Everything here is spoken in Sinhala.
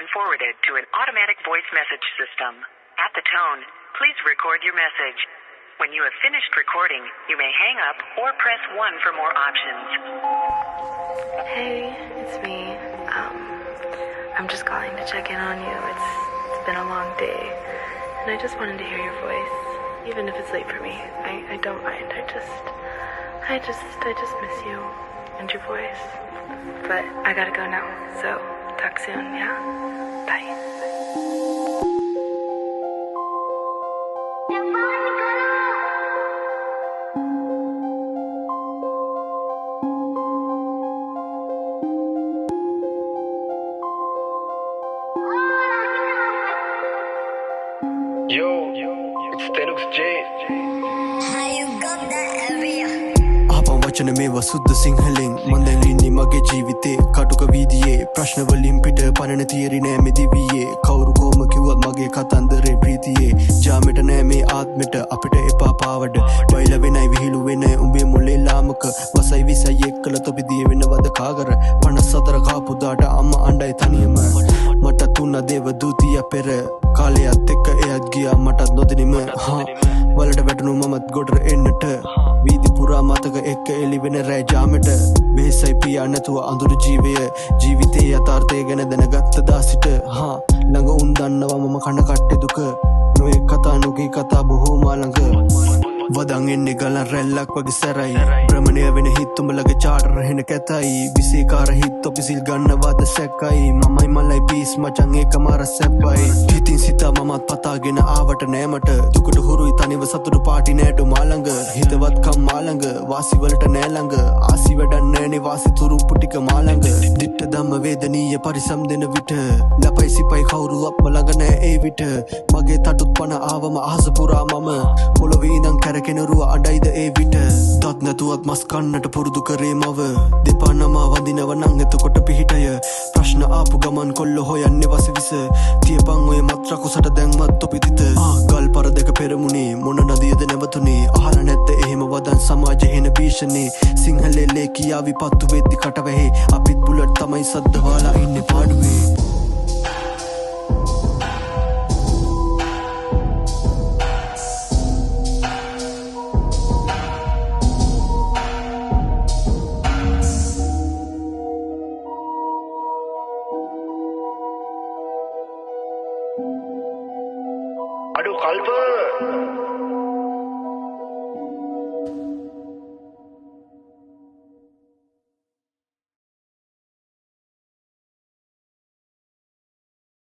been forwarded to an automatic voice message system. At the tone, please record your message. When you have finished recording, you may hang up or press 1 for more options. Hey, it's me. I'm just calling to check in on you. It's been a long day, and I just wanted to hear your voice, even if it's late for me. I don't mind. I just miss you and your voice. But I gotta go now, so talk soon, yeah? Bye. Yo, it's Tenux J. How you got that area? ආපන් වචන මේවා සුද්ධ සිංහලෙන් මන් දැන් ඉන්නේ මගේ ජීවිතේ කටුක වීදියේ ප්‍රශ්න වලින් පිට පණන තියරි නෑ මේ දිවියේ කවුරු කොහොම කිව්වත් මගේ කතන්දරේ ප්‍රීතියේ ජාමෙට නෑ මේ ආත්මෙට අපිට එපා පාවඩ බයිල වෙනයි විහිළු වෙනයි උඹේ මොලේ ලාමක වසයි විසයි එක්කල තොපිදිය වෙනවද කාගර 54 කාපු දාට අම්මා අඬයි තනියම මට තුන දේව දූතිය පෙර කාලයත් එක්ක එයත් ගියා මටත් නොදෙනිම වලට වැටුණු මමත් ගොඩට එන්නට වීදි පුරා මතක එක්ක එලි වෙන රෑ ජාමෙට වෙහෙසයි පියා නැතුව අඳුරු ජීවය ජීවිතේ යථාර්ථය ගැන දැනගත්ත දා සිට ළඟ උන් දන්නවා මම කන කට්ටේ දුක නොයේ කතා නොකී කතා බොහෝ මා ළඟ වදන් එන්නේ ගලන් රැල්ලක් වගේ සැරයි ප්‍රමණය වෙන හිත් උඹලගේ චාටර් හෙන කැතයි විසේකාර හිත් ඔපිසිල් ගන්නවාද සැකයි මමයි මලයි පීස් මචං ඒක මාර සැපයි හිතින් සිතා මමත් පතාගෙන ආවට නෑමට දුකට හුරුයි තනිව සතුටු පාටි නෑට මා ළඟ හිතවත්කම් මා ළඟ වාසි වලට නෑ ළඟ ආසි වැඩක් නෑනේ වාසි තුරුප්පු ටික මා ළඟ දිට්ඨ ධම්ම වේදනීය පරිසම් දෙන විට ලපයි සිපයි කවුරු අප ළඟ නෑ ඒ විට මගේ තටුත් පන ආවම අහස පුරා මම පොළොවේ ඉඳන් කෙනරුව අඩයිද ඒ විට දත් නැතුවත් මස් කන්නට පුරුදු කරේ මව දෙපා නමා වඳිනව නං එතකොට පිහිටය ප්‍රශ්න ආපු ගමන් කොල්ල හොයන්නේ වසවිස තියපන් ඔය මත්‍රකුසට දැන්වත් තොපිතිත ගල් පර දෙක පෙරමුණේ මොන නදියද නැවතුනේ අහල නැත්ත එහෙම වදන් සමාජ හෙන භීෂණේ සිංහලේ ලේ කියාවි පත්තු වෙද්දි කටවැහි අපිත් බුලට් තමයි සද්දවාලා ඉන්නේ පාඩුවේ